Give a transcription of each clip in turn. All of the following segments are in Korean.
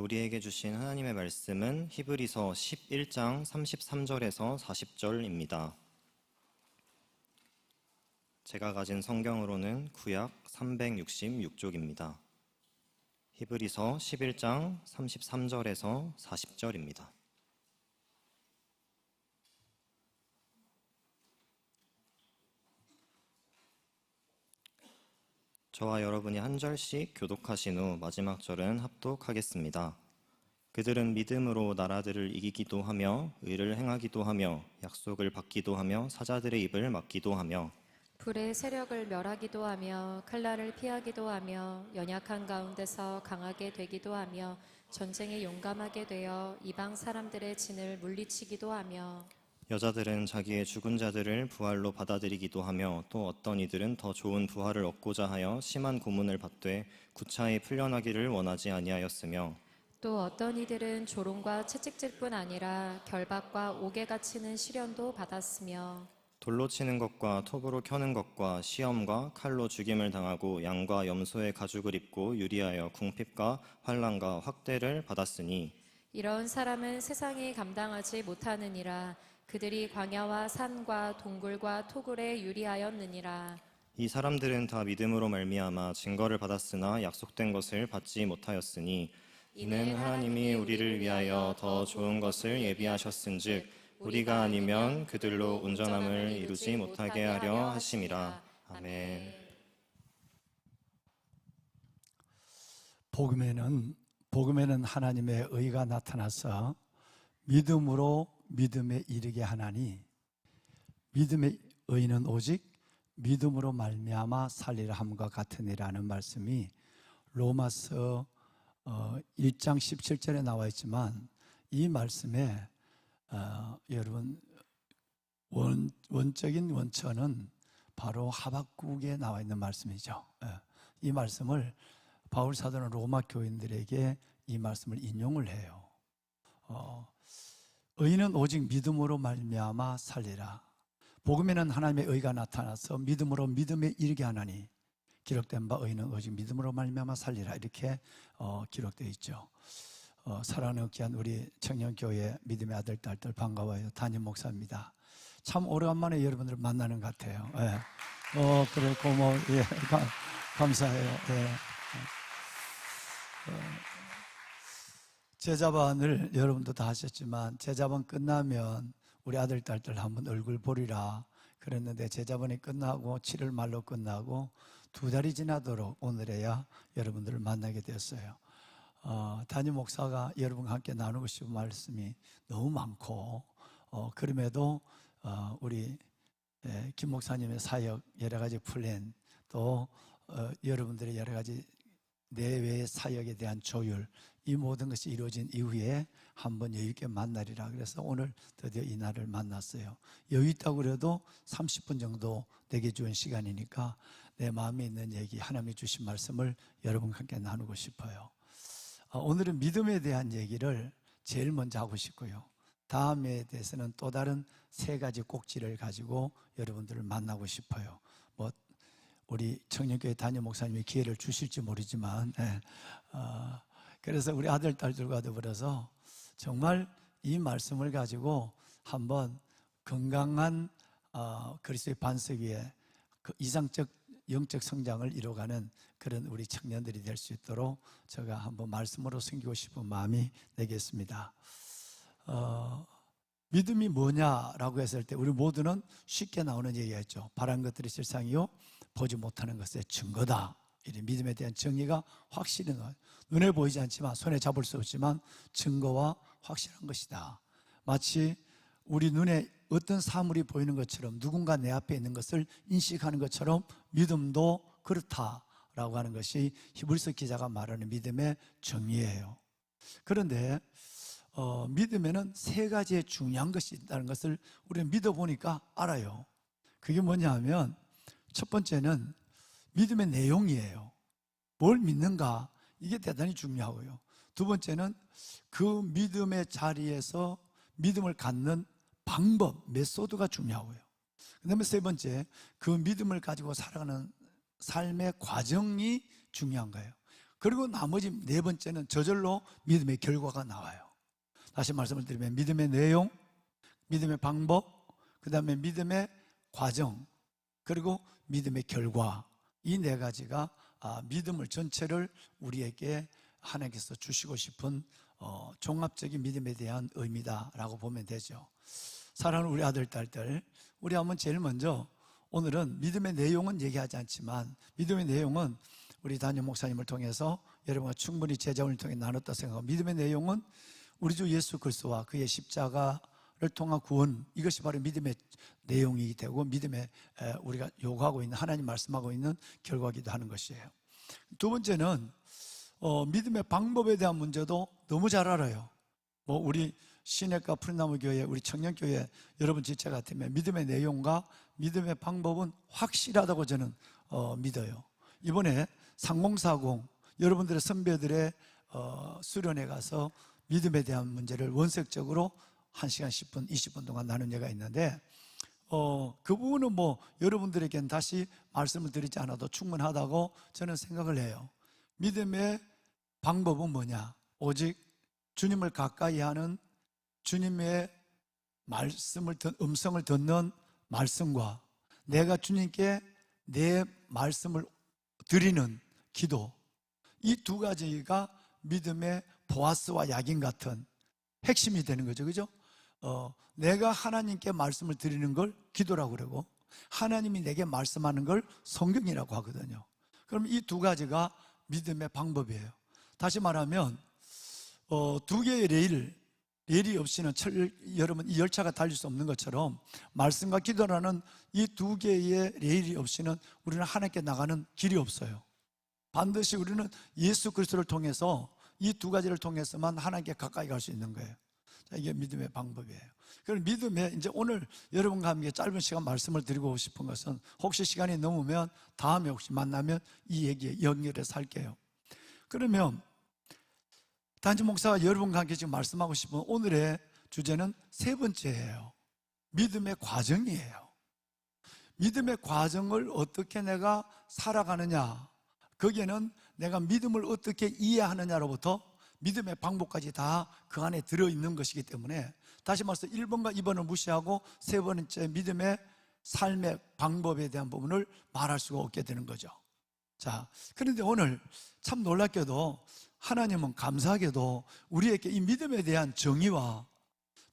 우리에게 주신 하나님의 말씀은 히브리서 11장 33절에서 40절입니다. 제가 가진 성경으로는 구약 366쪽입니다. 히브리서 11장 33절에서 40절입니다. 저와 여러분이 한 절씩 교독하신 후 마지막 절은 합독하겠습니다. 그들은 믿음으로 나라들을 이기기도 하며 의를 행하기도 하며 약속을 받기도 하며 사자들의 입을 막기도 하며 불의 세력을 멸하기도 하며 칼날을 피하기도 하며 연약한 가운데서 강하게 되기도 하며 전쟁에 용감하게 되어 이방 사람들의 진을 물리치기도 하며 여자들은 자기의 죽은 자들을 부활로 받아들이기도 하며 또 어떤 이들은 더 좋은 부활을 얻고자 하여 심한 고문을 받되 구차히 풀려나기를 원하지 아니하였으며 또 어떤 이들은 조롱과 채찍질뿐 아니라 결박과 옥에 갇히는 시련도 받았으며 돌로 치는 것과 톱으로 켜는 것과 시험과 칼로 죽임을 당하고 양과 염소의 가죽을 입고 유리하여 궁핍과 환난과 확대를 받았으니 이런 사람은 세상이 감당하지 못하느니라. 그들이 광야와 산과 동굴과 토굴에 유리하였느니라. 이 사람들은 다 믿음으로 말미암아 증거를 받았으나 약속된 것을 받지 못하였으니 이는 하나님이 우리를 위하여 더 좋은 것을 예비하셨은즉 우리가 아니면 그들로 온전함을 이루지 못하게 하려 하심이라. 아멘. 복음에는 하나님의 의가 나타나서 믿음으로 믿음에 이르게 하나니 믿음의 의는 오직 믿음으로 말미암아 살리라 함과 같으니라는 말씀이 로마서 1장 17절에 나와 있지만 이 말씀에 여러분 원적인 원천은 바로 하박국에 나와 있는 말씀이죠. 이 말씀을 바울 사도는 로마 교인들에게 이 말씀을 인용을 해요. 의는 오직 믿음으로 말미암아 살리라. 복음에는 하나님의 의가 나타나서 믿음으로 믿음에 이르게 하나니 기록된 바 의는 오직 믿음으로 말미암아 살리라 이렇게 기록되어 있죠. 사랑하는 귀한 우리 청년교회 믿음의 아들 딸들 반가워요. 담임 목사입니다. 참 오래간만에 여러분들 만나는 것 같아요. 예. 그래 고마워. 예. 감사해요. 예. 제자반을 여러분도 다 하셨지만 제자반 끝나면 우리 아들 딸들 한번 얼굴 보리라 그랬는데 제자반이 끝나고 7월 말로 끝나고 2달이 지나도록 오늘에야 여러분들을 만나게 되었어요. 담임 목사가 여러분과 함께 나누고 싶은 말씀이 너무 많고 그럼에도 우리 김 목사님의 사역 여러 가지 플랜 또 여러분들의 여러 가지 내외의 사역에 대한 조율 이 모든 것이 이루어진 이후에 한번 여유 있게 만나리라 그래서 오늘 드디어 이 날을 만났어요. 여유 있다고 그래도 30분 정도 내게 주는 시간이니까 내 마음에 있는 얘기 하나님이 주신 말씀을 여러분과 함께 나누고 싶어요. 오늘은 믿음에 대한 얘기를 제일 먼저 하고 싶고요. 다음에 대해서는 또 다른 3가지 꼭지를 가지고 여러분들을 만나고 싶어요. 우리 청년교회 담임 목사님이 기회를 주실지 모르지만 그래서 우리 아들 딸들과 더불어서 정말 이 말씀을 가지고 한번 건강한 그리스도의 반석 위에 그 이상적 영적 성장을 이루어가는 그런 우리 청년들이 될 수 있도록 제가 한번 말씀으로 섬기고 싶은 마음이 내게 있습니다. 믿음이 뭐냐라고 했을 때 우리 모두는 쉽게 나오는 얘기였죠. 바라는 것들이 실상이요 보지 못하는 것의 증거다. 이 믿음에 대한 정의가 확실히 눈에 보이지 않지만 손에 잡을 수 없지만 증거와 확실한 것이다. 마치 우리 눈에 어떤 사물이 보이는 것처럼 누군가 내 앞에 있는 것을 인식하는 것처럼 믿음도 그렇다라고 하는 것이 히브리서 기자가 말하는 믿음의 정의예요. 그런데 믿음에는 3가지의 중요한 것이 있다는 것을 우리는 믿어보니까 알아요. 그게 뭐냐 하면 첫 번째는 믿음의 내용이에요. 뭘 믿는가 이게 대단히 중요하고요. 두 번째는 그 믿음의 자리에서 믿음을 갖는 방법, 메소드가 중요하고요. 그 다음에 3번째, 그 믿음을 가지고 살아가는 삶의 과정이 중요한 거예요. 그리고 나머지 네 번째는 저절로 믿음의 결과가 나와요. 다시 말씀을 드리면 믿음의 내용, 믿음의 방법, 그 다음에 믿음의 과정, 그리고 믿음의 결과, 이 네 가지가 믿음을 전체를 우리에게 하나님께서 주시고 싶은 종합적인 믿음에 대한 의미다라고 보면 되죠. 사랑하는 우리 아들, 딸들, 우리 한번 제일 먼저 오늘은 믿음의 내용은 얘기하지 않지만 믿음의 내용은 우리 담임 목사님을 통해서 여러분과 충분히 제자원을 통해 나눴다 생각하고, 믿음의 내용은 우리 주 예수 그리스도와 그의 십자가를 통한 구원, 이것이 바로 믿음의 내용이 되고 믿음의 우리가 요구하고 있는, 하나님 말씀하고 있는 결과이기도 하는 것이에요. 두 번째는 믿음의 방법에 대한 문제도 너무 잘 알아요. 우리 시내가 푸른나무교회, 우리 청년교회 여러분 지체 같으면 믿음의 내용과 믿음의 방법은 확실하다고 저는 믿어요. 이번에 3040 여러분들의 선배들의 수련회 가서 믿음에 대한 문제를 원색적으로 1시간 10분, 20분 동안 나눈 예가 있는데 그 부분은 여러분들에게는 다시 말씀을 드리지 않아도 충분하다고 저는 생각을 해요. 믿음의 방법은 뭐냐? 오직 주님을 가까이 하는, 주님의 말씀을, 음성을 듣는 말씀과 내가 주님께 내 말씀을 드리는 기도, 이 두 가지가 믿음의 보아스와 약인 같은 핵심이 되는 거죠. 그죠? 내가 하나님께 말씀을 드리는 걸 기도라고 그러고, 하나님이 내게 말씀하는 걸 성경이라고 하거든요. 그럼 이 두 가지가 믿음의 방법이에요. 다시 말하면 두 개의 레일이 없이는 여러분 이 열차가 달릴 수 없는 것처럼, 말씀과 기도라는 이 두 개의 레일이 없이는 우리는 하나님께 나가는 길이 없어요. 반드시 우리는 예수 그리스도를 통해서, 이 두 가지를 통해서만 하나님께 가까이 갈 수 있는 거예요. 자, 이게 믿음의 방법이에요. 그럼 믿음에 이제 오늘 여러분과 함께 짧은 시간 말씀을 드리고 싶은 것은, 혹시 시간이 넘으면 다음에 혹시 만나면 이 얘기에 연결해서 할게요. 그러면 단지 목사가 여러분과 함께 지금 말씀하고 싶은 오늘의 주제는 세 번째예요. 믿음의 과정이에요. 믿음의 과정을 어떻게 내가 살아가느냐, 거기에는 내가 믿음을 어떻게 이해하느냐로부터 믿음의 방법까지 다 그 안에 들어있는 것이기 때문에, 다시 말해서 1번과 2번을 무시하고 세 번째 믿음의 삶의 방법에 대한 부분을 말할 수가 없게 되는 거죠. 자, 그런데 오늘 참 놀랍게도 하나님은 감사하게도 우리에게 이 믿음에 대한 정의와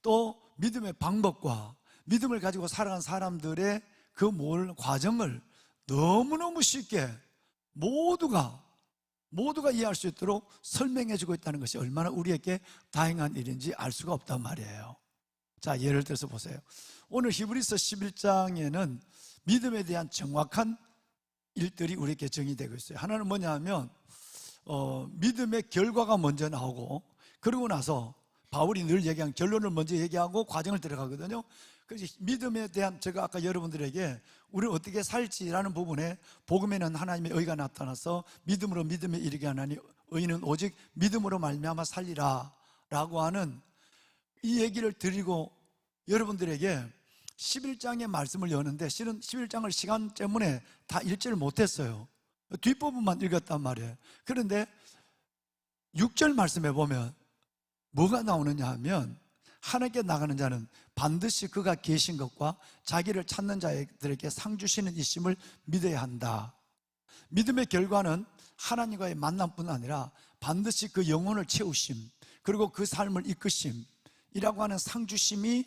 또 믿음의 방법과 믿음을 가지고 살아간 사람들의 그 과정을 너무너무 쉽게 모두가 이해할 수 있도록 설명해 주고 있다는 것이 얼마나 우리에게 다행한 일인지 알 수가 없단 말이에요. 자, 예를 들어서 보세요. 오늘 히브리서 11장에는 믿음에 대한 정확한 일들이 우리에게 정의되고 있어요. 하나는 뭐냐 하면 믿음의 결과가 먼저 나오고, 그러고 나서 바울이 늘 얘기한 결론을 먼저 얘기하고 과정을 들어가거든요. 그래서 믿음에 대한, 제가 아까 여러분들에게 우리는 어떻게 살지라는 부분에 복음에는 하나님의 의가 나타나서 믿음으로 믿음에 이르게 하나니 의는 오직 믿음으로 말미암아 살리라 라고 하는 이 얘기를 드리고 여러분들에게 11장의 말씀을 여는데, 실은 11장을 시간 때문에 다 읽지를 못했어요. 뒷부분만 읽었단 말이에요. 그런데 6절 말씀에 보면 뭐가 나오느냐 하면, 하나님께 나가는 자는 반드시 그가 계신 것과 자기를 찾는 자들에게 상 주시는 이심을 믿어야 한다. 믿음의 결과는 하나님과의 만남뿐 아니라 반드시 그 영혼을 채우심, 그리고 그 삶을 이끄심이라고 하는 상 주심이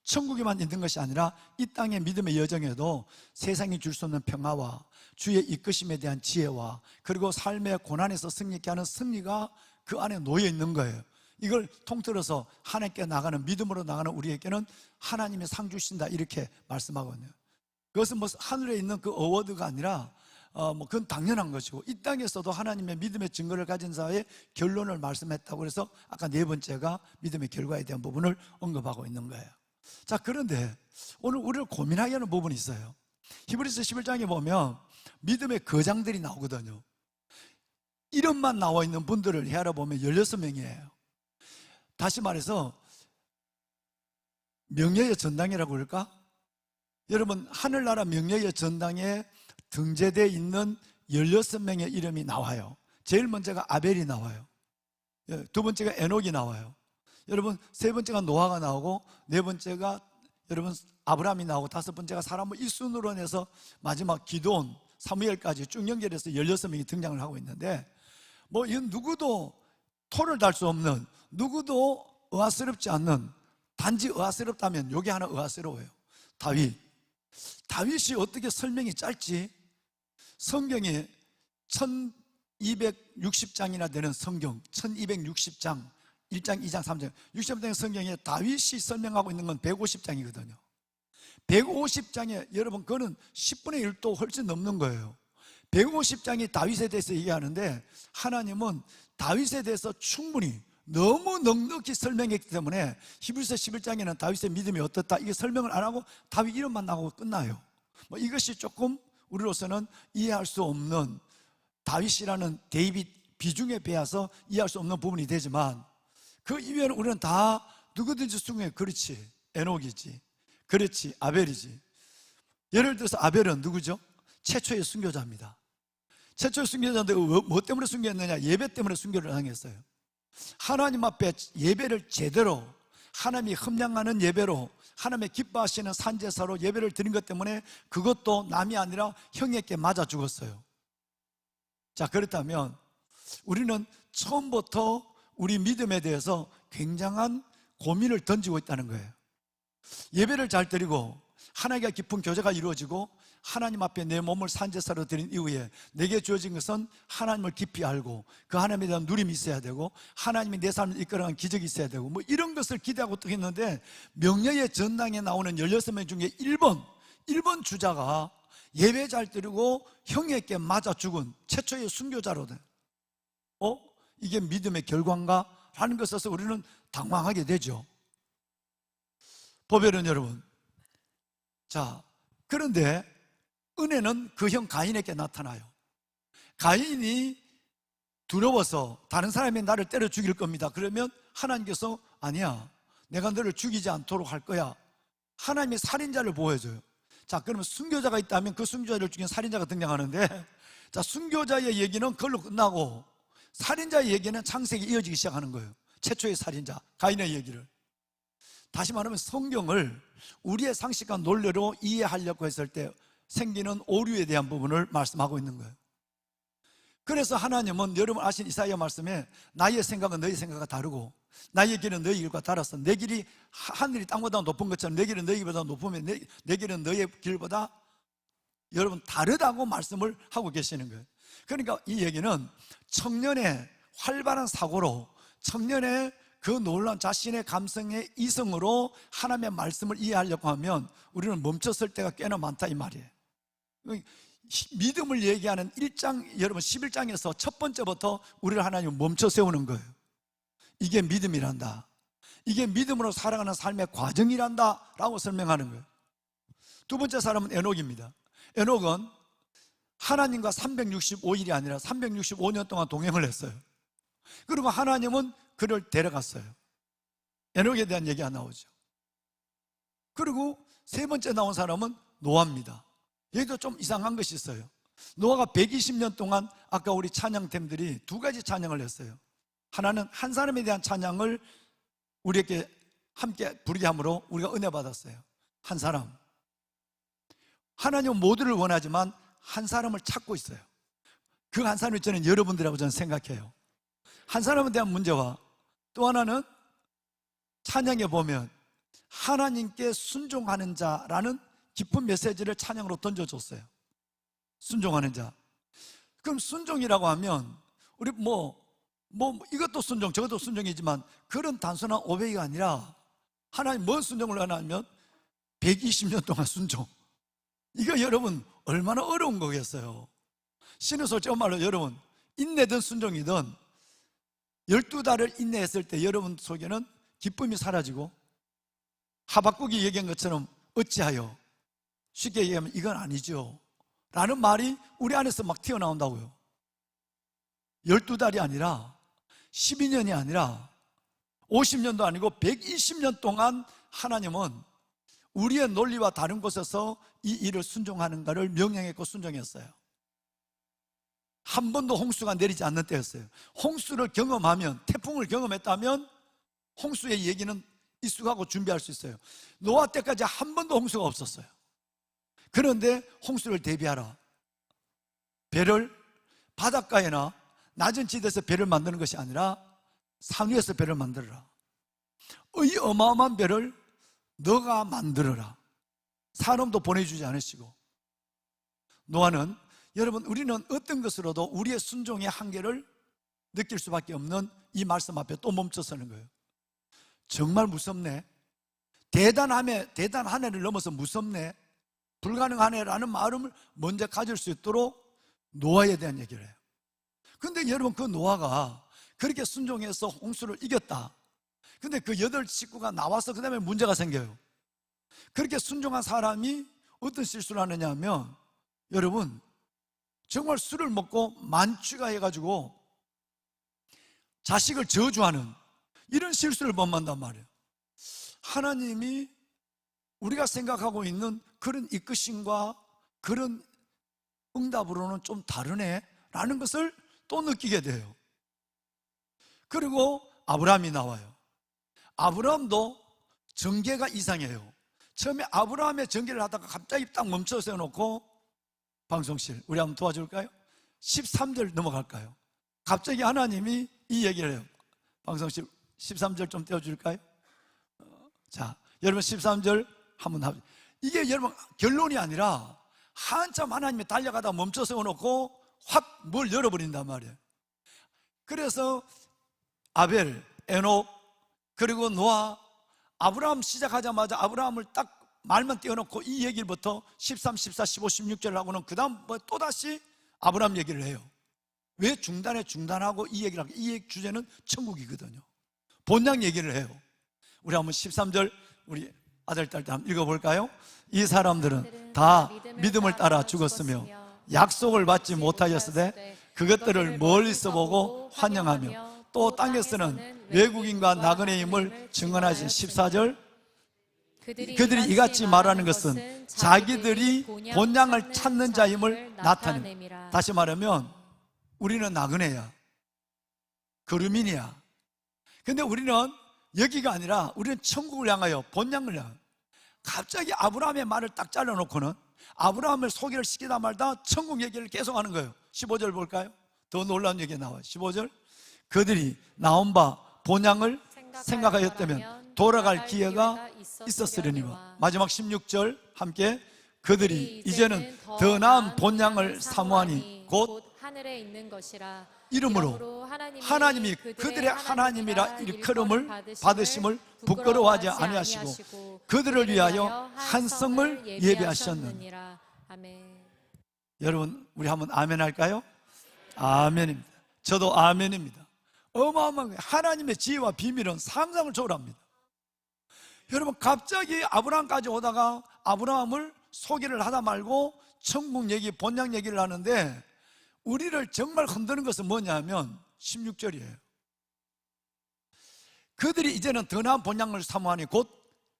천국에만 있는 것이 아니라 이 땅의 믿음의 여정에도 세상이 줄 수 없는 평화와 주의 이끄심에 대한 지혜와, 그리고 삶의 고난에서 승리케 하는 승리가 그 안에 놓여 있는 거예요. 이걸 통틀어서 하나님께 나가는, 믿음으로 나가는 우리에게는 하나님이 상 주신다, 이렇게 말씀하거든요. 그것은 하늘에 있는 그 어워드가 아니라 그건 당연한 것이고, 이 땅에서도 하나님의 믿음의 증거를 가진 자의 결론을 말씀했다고. 그래서 아까 네 번째가 믿음의 결과에 대한 부분을 언급하고 있는 거예요. 자, 그런데 오늘 우리를 고민하게 하는 부분이 있어요. 히브리서 11장에 보면 믿음의 거장들이 나오거든요. 이름만 나와 있는 분들을 헤아려 보면 16명이에요. 다시 말해서 명예의 전당이라고 그럴까? 여러분, 하늘나라 명예의 전당에 등재되어 있는 16명의 이름이 나와요. 제일 먼저가 아벨이 나와요. 두 번째가 에녹이 나와요. 여러분, 세 번째가 노아가 나오고, 네 번째가 여러분 아브라함이 나오고, 다섯 번째가 사람을 이 순으로 해서 마지막 기드온, 사무엘까지 쭉 연결해서 16명이 등장을 하고 있는데, 뭐 이건 누구도 토를 달 수 없는, 누구도 의아스럽지 않는, 단지 의아스럽다면 요게 하나 의아스러워요. 다윗이 어떻게 설명이 짧지? 성경에 1260장이나 되는 성경, 1260장, 1장, 2장, 3장, 60장의 성경에 다윗이 설명하고 있는 건 150장이거든요. 150장에 여러분, 그거는 10분의 1도 훨씬 넘는 거예요. 150장이 다윗에 대해서 얘기하는데, 하나님은 다윗에 대해서 충분히 너무 넉넉히 설명했기 때문에 히브리서 11장에는 다윗의 믿음이 어떻다, 이게 설명을 안 하고 다윗 이름만 나오고 끝나요. 뭐 이것이 조금 우리로서는 이해할 수 없는, 다윗이라는 데이빗 비중에 비해서 이해할 수 없는 부분이 되지만, 그 이외에는 우리는 다 누구든지 숭배, 그렇지 에녹이지, 그렇지 아벨이지. 예를 들어서 아벨은 누구죠? 최초의 순교자입니다. 최초의 순교자인데 뭐 때문에 순교했느냐? 예배 때문에 순교를 당했어요. 하나님 앞에 예배를 제대로, 하나님이 흠량하는 예배로, 하나님의 기뻐하시는 산제사로 예배를 드린 것 때문에 그것도 남이 아니라 형에게 맞아 죽었어요. 자, 그렇다면 우리는 처음부터 우리 믿음에 대해서 굉장한 고민을 던지고 있다는 거예요. 예배를 잘 드리고 하나님과 깊은 교제가 이루어지고 하나님 앞에 내 몸을 산제사로 드린 이후에 내게 주어진 것은 하나님을 깊이 알고 그 하나님에 대한 누림이 있어야 되고 하나님이 내 삶을 이끌어가는 기적이 있어야 되고 뭐 이런 것을 기대하고 또 했는데, 명예의 전당에 나오는 16명 중에 1번 주자가 예배 잘 드리고 형에게 맞아 죽은 최초의 순교자로 돼. 이게 믿음의 결과인가? 라는 것에서 우리는 당황하게 되죠. 보배는 여러분, 자, 그런데 은혜는 그 형 가인에게 나타나요. 가인이 두려워서 다른 사람이 나를 때려 죽일 겁니다. 그러면 하나님께서 아니야, 내가 너를 죽이지 않도록 할 거야. 하나님이 살인자를 보호해줘요. 자, 그러면 순교자가 있다면 그 순교자를 죽인 살인자가 등장하는데, 자, 순교자의 얘기는 그걸로 끝나고 살인자의 얘기는 창세기 이어지기 시작하는 거예요. 최초의 살인자 가인의 얘기를. 다시 말하면 성경을 우리의 상식과 논리로 이해하려고 했을 때 생기는 오류에 대한 부분을 말씀하고 있는 거예요. 그래서 하나님은 여러분 아신 이사야 말씀에 나의 생각은 너희 생각과 다르고 나의 길은 너희 길과 달라서 내 길이 하늘이 땅보다 높은 것처럼 내 길은 너희 길보다 높으면 내 길은 너희 길보다 여러분 다르다고 말씀을 하고 계시는 거예요. 그러니까 이 얘기는 청년의 활발한 사고로, 청년의 그 놀라운 자신의 감성의 이성으로 하나님의 말씀을 이해하려고 하면 우리는 멈췄을 때가 꽤나 많다 이 말이에요. 믿음을 얘기하는 1장, 여러분 11장에서 첫 번째부터 우리를 하나님 멈춰 세우는 거예요. 이게 믿음이란다, 이게 믿음으로 살아가는 삶의 과정이란다 라고 설명하는 거예요. 두 번째 사람은 에녹입니다. 에녹은 하나님과 365일이 아니라 365년 동안 동행을 했어요. 그리고 하나님은 그를 데려갔어요. 에녹에 대한 얘기 안 나오죠. 그리고 세 번째 나온 사람은 노아입니다. 여기도 좀 이상한 것이 있어요. 노아가 120년 동안 아까 우리 찬양팀들이 두 가지 찬양을 했어요. 하나는 한 사람에 대한 찬양을 우리에게 함께 부르게 함으로 우리가 은혜 받았어요. 한 사람. 하나님은 모두를 원하지만 한 사람을 찾고 있어요. 그 한 사람이 저는 여러분들이라고 저는 생각해요. 한 사람에 대한 문제와 또 하나는 찬양에 보면 하나님께 순종하는 자라는 깊은 메시지를 찬양으로 던져줬어요. 순종하는 자. 그럼 순종이라고 하면 우리 이것도 순종 저것도 순종이지만 그런 단순한 오베이가 아니라 하나님 뭔 순종을 하냐면 120년 동안 순종. 이거 여러분 얼마나 어려운 거겠어요. 신의 솔직한 말로 여러분 인내든 순종이든 12달을 인내했을 때 여러분 속에는 기쁨이 사라지고 하박국이 얘기한 것처럼 어찌하여, 쉽게 얘기하면 이건 아니죠 라는 말이 우리 안에서 막 튀어나온다고요. 12달이 아니라 12년이 아니라 50년도 아니고 120년 동안 하나님은 우리의 논리와 다른 곳에서 이 일을 순종하는가를 명령했고 순종했어요. 한 번도 홍수가 내리지 않는 때였어요. 홍수를 경험하면, 태풍을 경험했다면 홍수의 얘기는 익숙하고 준비할 수 있어요. 노아 때까지 한 번도 홍수가 없었어요. 그런데 홍수를 대비하라. 배를 바닷가에나 낮은 지대에서 배를 만드는 것이 아니라 산 위에서 배를 만들어라. 이 어마어마한 배를 너가 만들어라. 사람도 보내주지 않으시고. 노아는, 여러분, 우리는 어떤 것으로도 우리의 순종의 한계를 느낄 수밖에 없는 이 말씀 앞에 또 멈춰서는 거예요. 정말 무섭네. 대단한 애를 넘어서 무섭네. 불가능한 애라는 마음을 먼저 가질 수 있도록 노아에 대한 얘기를 해요. 근데 여러분, 그 노아가 그렇게 순종해서 홍수를 이겼다. 근데 그 8 식구가 나와서 그 다음에 문제가 생겨요. 그렇게 순종한 사람이 어떤 실수를 하느냐 하면, 여러분, 정말 술을 먹고 만취가 해가지고 자식을 저주하는 이런 실수를 범한단 말이에요. 하나님이 우리가 생각하고 있는 그런 이끄심과 그런 응답으로는 좀 다르네 라는 것을 또 느끼게 돼요. 그리고 아브라함이 나와요. 아브라함도 전개가 이상해요. 처음에 아브라함의 전개를 하다가 갑자기 딱 멈춰 세워놓고, 방송실 우리 한번 도와줄까요? 13절 넘어갈까요? 갑자기 하나님이 이 얘기를 해요. 방송실 13절 좀 떼어줄까요? 자, 여러분 13절 한번 하죠. 이게 여러분 결론이 아니라 한참 하나님이 달려가다 멈춰 세워놓고 확 뭘 열어버린단 말이에요. 그래서 아벨, 에녹, 그리고 노아, 아브라함 시작하자마자 아브라함을 딱 말만 띄워놓고 이 얘기부터 13, 14, 15, 16절을 하고는 그 다음 또다시 아브라함 얘기를 해요. 왜 중단하고 이 얘기를 하고, 이 주제는 천국이거든요. 본향 얘기를 해요. 우리 한번 13절 우리 아들, 딸 때 한번 읽어볼까요? 이 사람들은 다 믿음을 따라 죽었으며 약속을 받지 못하였으되 그것들을 멀리서 보고 환영하며 또 땅에서는 외국인과 나그네임을 증언하신 14절, 그들이 이같이 말하는 것은 자기들이 본향을 찾는 자임을 나타냅니다. 다시 말하면 우리는 나그네야, 거류민이야. 근데 우리는 여기가 아니라 우리는 천국을 향하여, 본향을 향하여. 갑자기 아브라함의 말을 딱 잘라놓고는 아브라함을 소개를 시키다 말다 천국 얘기를 계속하는 거예요. 15절 볼까요? 더 놀라운 얘기가 나와요. 15절, 그들이 나온 바 본향을 생각하였다면 돌아갈 기회가 있었으려니와. 마지막 16절 함께, 그들이 이제는 더 나은 본향을 사모하니 곧 하늘에 있는 것이라. 이름으로 하나님이 그들의 하나님이라 일컬음을 받으심을 부끄러워하지 아니하시고 그들을 위하여 한 성을 예비하셨느니라. 아멘. 여러분, 우리 한번 아멘 할까요? 아멘입니다. 저도 아멘입니다. 어마어마한 하나님의 지혜와 비밀은 상상을 초월합니다. 여러분, 갑자기 아브라함까지 오다가 아브라함을 소개를 하다 말고 천국 얘기, 본향 얘기를 하는데, 우리를 정말 흔드는 것은 뭐냐면 16절이에요. 그들이 이제는 더 나은 본향을 사모하니 곧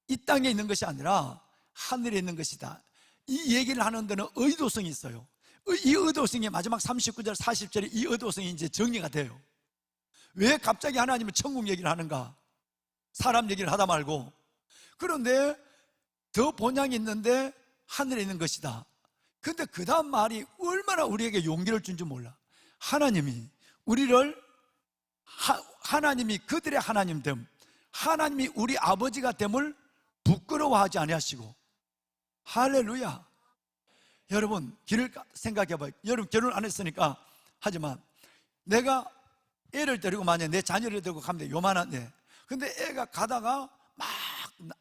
이 땅에 있는 것이 아니라 하늘에 있는 것이다. 이 얘기를 하는 데는 의도성이 있어요. 이 의도성이 마지막 39절, 40절에 이 의도성이 이제 정리가 돼요. 왜 갑자기 하나님은 천국 얘기를 하는가? 사람 얘기를 하다 말고. 그런데 더 본향이 있는데 하늘에 있는 것이다. 근데 그 다음 말이 얼마나 우리에게 용기를 준지 몰라. 하나님이 우리를 하나님이 그들의 하나님 됨, 하나님이 우리 아버지가 됨을 부끄러워하지 아니하시고. 할렐루야. 여러분, 길을 생각해봐요. 여러분 결혼 안 했으니까 하지만, 내가 애를 데리고 만약에 내 자녀를 데리고 가면 돼. 요만한 애. 근데 애가 가다가 막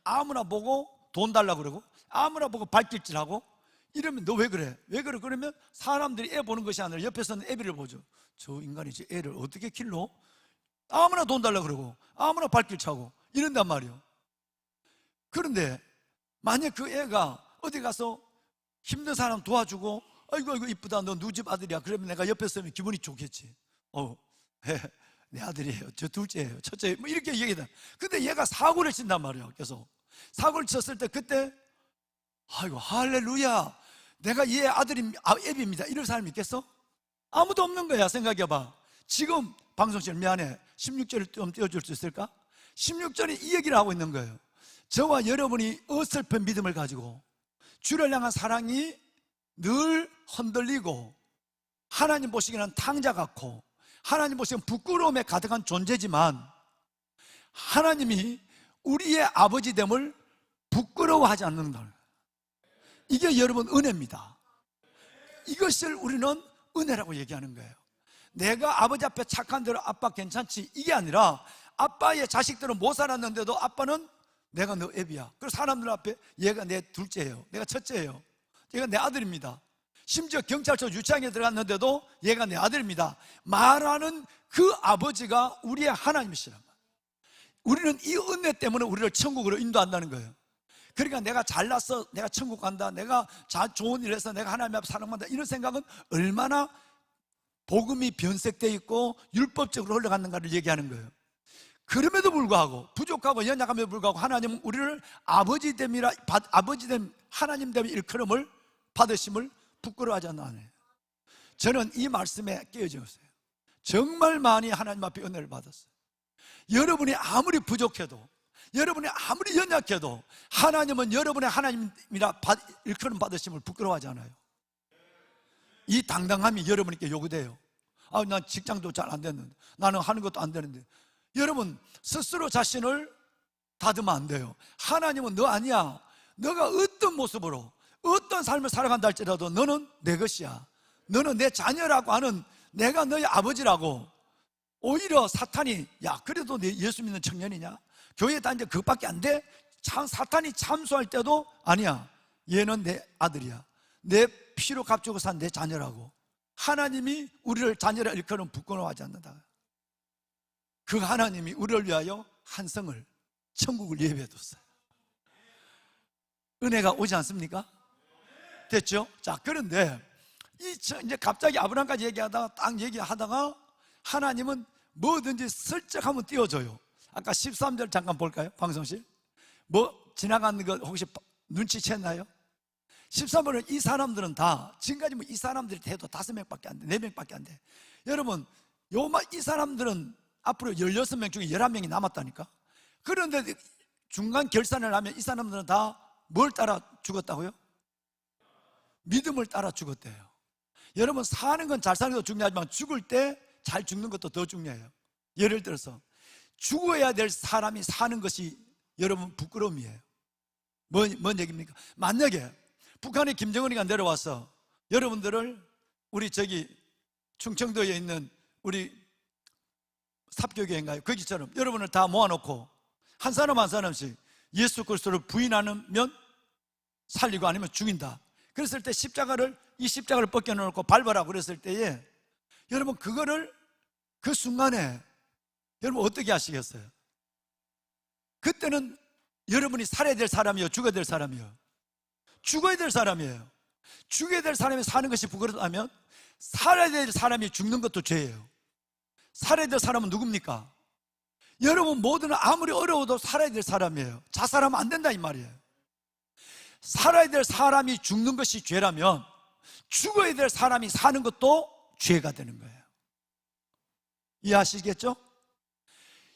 아무나 보고 돈 달라고 그러고 아무나 보고 발길질하고 이러면 너 왜 그래? 왜 그래? 그러면 사람들이 애 보는 것이 아니라 옆에서는 애비를 보죠. 저 인간이 저 애를 어떻게 길러? 아무나 돈 달라고 그러고 아무나 발길 차고 이런단 말이에요. 그런데 만약 그 애가 어디 가서 힘든 사람 도와주고, 아이고 아이고 이쁘다, 너 누구 집 아들이야, 그러면 내가 옆에 서면 기분이 좋겠지. 내 아들이에요, 저 둘째예요, 첫째예요, 뭐 이렇게 얘기해. 근데 얘가 사고를 친단 말이에요. 계속 사고를 쳤을 때 그때 아이고 할렐루야, 내가 얘 아들이 애비입니다, 이런 사람이 있겠어? 아무도 없는 거야. 생각해봐. 지금 방송실 미안해, 16절을 좀 띄워줄 수 있을까? 16절이 이 얘기를 하고 있는 거예요. 저와 여러분이 어설픈 믿음을 가지고 주를 향한 사랑이 늘 흔들리고, 하나님 보시기에는 탕자 같고 하나님 보시기에는 부끄러움에 가득한 존재지만, 하나님이 우리의 아버지됨을 부끄러워하지 않는다는 거예요. 이게 여러분 은혜입니다. 이것을 우리는 은혜라고 얘기하는 거예요. 내가 아버지 앞에 착한 대로 아빠 괜찮지, 이게 아니라 아빠의 자식들은 못 살았는데도 아빠는 내가 너 애비야. 그래서 사람들 앞에 얘가 내 둘째예요, 내가 첫째예요, 얘가 내 아들입니다. 심지어 경찰서 유치장에 들어갔는데도 얘가 내 아들입니다 말하는 그 아버지가 우리의 하나님이시란 말이에요. 우리는 이 은혜 때문에 우리를 천국으로 인도한다는 거예요. 그러니까 내가 잘났어, 내가 천국 간다, 내가 좋은 일 해서 내가 하나님 앞에 사랑받는다, 이런 생각은 얼마나 복음이 변색되어 있고 율법적으로 흘러갔는가를 얘기하는 거예요. 그럼에도 불구하고, 부족하고 연약함에도 불구하고 하나님은 우리를 아버지됨이라, 아버지됨, 하나님됨의 일컬음을 받으심을 부끄러워하지 않나요? 저는 이 말씀에 깨어져 있어요. 정말 많이 하나님 앞에 은혜를 받았어요. 여러분이 아무리 부족해도, 여러분이 아무리 연약해도 하나님은 여러분의 하나님이라 일컬음 받으심을 부끄러워하지 않아요. 이 당당함이 여러분께 요구돼요. 난 직장도 잘 안 됐는데, 나는 하는 것도 안 되는데. 여러분 스스로 자신을 다듬으면 안 돼요. 하나님은 너 아니야. 너가 어떤 모습으로 어떤 삶을 살아간다 할지라도 너는 내 것이야. 너는 내 자녀라고 하는, 내가 너의 아버지라고. 오히려 사탄이, 야 그래도 내 예수 믿는 청년이냐, 교회 다니는데 그것밖에 안 돼? 사탄이 참소할 때도, 아니야, 얘는 내 아들이야, 내 피로 값주고 산 내 자녀라고. 하나님이 우리를 자녀라 일컬음 부끄러워하지 않는다. 그 하나님이 우리를 위하여 한 성을, 천국을 예비해 뒀어요. 은혜가 오지 않습니까? 됐죠? 자, 그런데 이제 갑자기 아브라함까지 얘기하다가 딱 얘기하다가 하나님은 뭐든지 슬쩍 한번 띄워줘요. 아까 13절 잠깐 볼까요? 방송실 지나가는 거 혹시 눈치챘나요? 13번은 이 사람들은 다, 지금까지 이 사람들이 돼도 5명밖에 안 돼, 4명밖에 안 돼. 여러분, 이 사람들은 앞으로 16명 중에 11명이 남았다니까. 그런데 중간 결산을 하면 이 사람들은 다 뭘 따라 죽었다고요? 믿음을 따라 죽었대요. 여러분, 사는 건 잘 사는 것도 중요하지만 죽을 때 잘 죽는 것도 더 중요해요. 예를 들어서 죽어야 될 사람이 사는 것이 여러분 부끄러움이에요. 뭔 얘기입니까? 만약에 북한의 김정은이가 내려와서 여러분들을 우리 충청도에 있는 우리 삽교교회인가요? 거기처럼 여러분을 다 모아놓고 한 사람 한 사람씩 예수 그리스도를 부인하면 살리고 아니면 죽인다. 그랬을 때 이 십자가를 벗겨놓고 밟아라 그랬을 때에 여러분 그거를 그 순간에 여러분 어떻게 하시겠어요? 그때는 여러분이 살아야 될 사람이요, 죽어야 될 사람이요? 죽어야 될 사람이에요. 죽어야 될 사람이 사는 것이 부끄럽다면 살아야 될 사람이 죽는 것도 죄예요. 살아야 될 사람은 누굽니까? 여러분 모두는 아무리 어려워도 살아야 될 사람이에요. 자살하면 안 된다 이 말이에요. 살아야 될 사람이 죽는 것이 죄라면 죽어야 될 사람이 사는 것도 죄가 되는 거예요. 이해하시겠죠?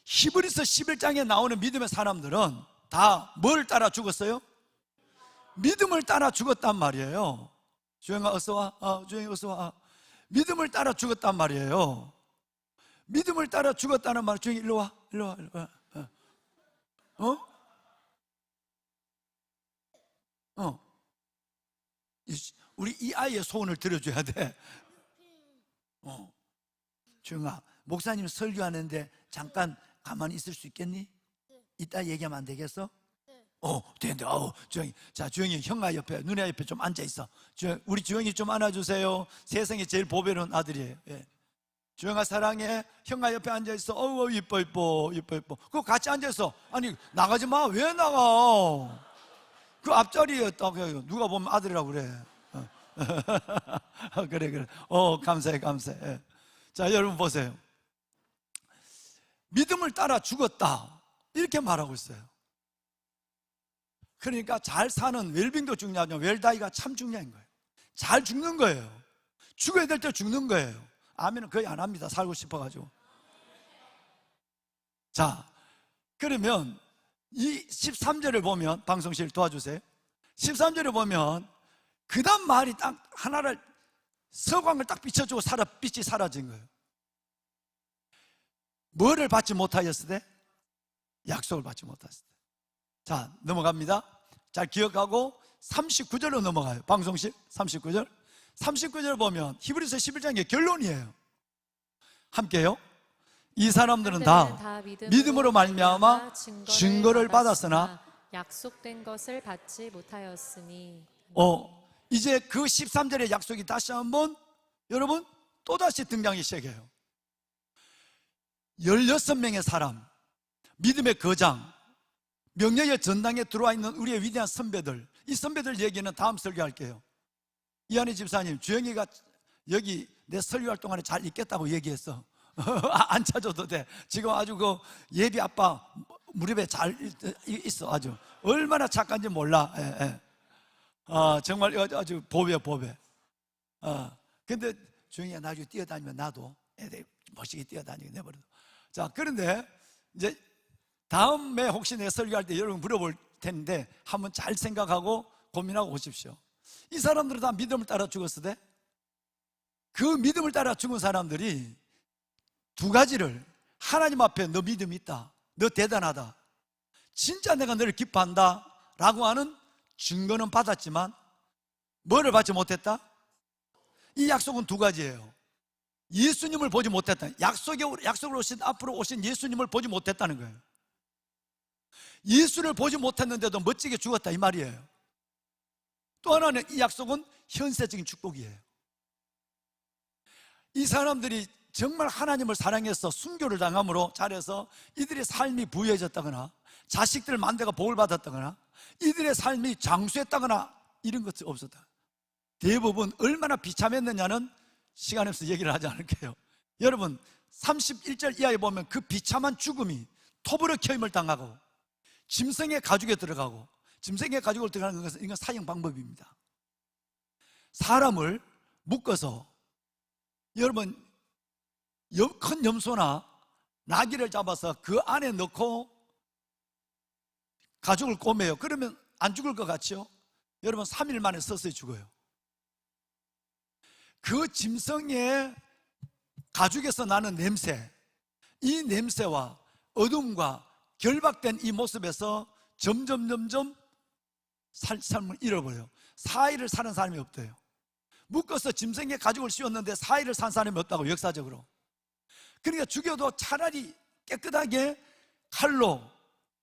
히브리서 11장에 나오는 믿음의 사람들은 다 뭘 따라 죽었어요? 믿음을 따라 죽었단 말이에요. 주영아 어서 와. 주영이 어서 와. 믿음을 따라 죽었단 말이에요. 믿음을 따라 죽었다는 말. 주영이 일로 와. 일로 와. 우리 이 아이의 소원을 들어줘야 돼. 주영아, 목사님 설교하는데 잠깐 가만히 있을 수 있겠니? 이따 얘기하면 안 되겠어? 된다. 주영이. 자, 주영이 형아 옆에, 누나 옆에 좀 앉아 있어. 우리 주영이 좀 안아주세요. 세상에 제일 보배로운 아들이에요. 예. 주영아 사랑해. 형아 옆에 앉아 있어. 이뻐. 그거 같이 앉아 있어. 아니 나가지 마. 왜 나가? 그 앞자리에 딱 누가 보면 아들이라고 그래. 그래. 감사해. 자, 여러분 보세요. 믿음을 따라 죽었다 이렇게 말하고 있어요. 그러니까 잘 사는 웰빙도 중요하지만 웰다이가 참 중요한 거예요. 잘 죽는 거예요. 죽어야 될 때 죽는 거예요. 아멘은 거의 안 합니다. 살고 싶어가지고. 자, 그러면 이 13절을 보면, 방송실 도와주세요. 13절을 보면 그 다음 말이 딱 하나를, 서광을 딱 비춰주고 빛이 사라진 거예요. 뭐를 받지 못하였을 때? 약속을 받지 못했을 때. 자, 넘어갑니다. 잘 기억하고 39절로 넘어가요. 방송실 39절. 39절 보면 히브리서 11장의 결론이에요. 함께요. 이 사람들은 다 믿음으로 말미암아 증거를 받았으나 약속된 것을 받지 못하였으니. 이제 그 13절의 약속이 다시 한번 여러분 또다시 등장하기 시작해요. 16명의 사람, 믿음의 거장, 명예의 전당에 들어와 있는 우리의 위대한 선배들, 이 선배들 얘기는 다음 설교할게요. 이한희 집사님, 주영이가 여기 내 설교할 동안에 잘 있겠다고 얘기했어. 안 찾아도 돼. 지금 아주 그 예비 아빠 무릎에 잘 있어. 아주 얼마나 착한지 몰라. 정말 아주 보배. 근데 주영이가 나중에 뛰어다니면 나도 애들 멋있게 뛰어다니게 내버려. 자, 그런데 이제 다음에 혹시 내 설교할 때 여러분 물어볼 텐데 한번 잘 생각하고 고민하고 오십시오. 이 사람들은 다 믿음을 따라 죽었을 때, 그 믿음을 따라 죽은 사람들이 두 가지를, 하나님 앞에 너 믿음이 있다, 너 대단하다, 진짜 내가 너를 기뻐한다 라고 하는 증거는 받았지만 뭐를 받지 못했다? 이 약속은 두 가지예요. 예수님을 보지 못했다. 약속을 오신, 앞으로 오신 예수님을 보지 못했다는 거예요. 예수를 보지 못했는데도 멋지게 죽었다, 이 말이에요. 또 하나는 이 약속은 현세적인 축복이에요. 이 사람들이 정말 하나님을 사랑해서 순교를 당함으로 잘해서 이들의 삶이 부유해졌다거나 자식들 만대가 복을 받았다거나 이들의 삶이 장수했다거나 이런 것이 없었다. 대부분 얼마나 비참했느냐는 시간 없어서 얘기를 하지 않을게요. 여러분 31절 이하에 보면 그 비참한 죽음이 톱으로 켜임을 당하고 짐승의 가죽에 들어가고, 짐승의 가죽을 들어가는 것은 이건 사형 방법입니다. 사람을 묶어서, 여러분 큰 염소나 나귀를 잡아서 그 안에 넣고 가죽을 꼬매요. 그러면 안 죽을 것 같죠? 여러분 3일 만에 서서히 죽어요. 그 짐승의 가죽에서 나는 냄새, 이 냄새와 어둠과 결박된 이 모습에서 점점 삶을 잃어버려요. 4일을 사는 사람이 없대요. 묶어서 짐승의 가죽을 씌웠는데 4일을 산 사람이 없다고, 역사적으로. 그러니까 죽여도 차라리 깨끗하게 칼로,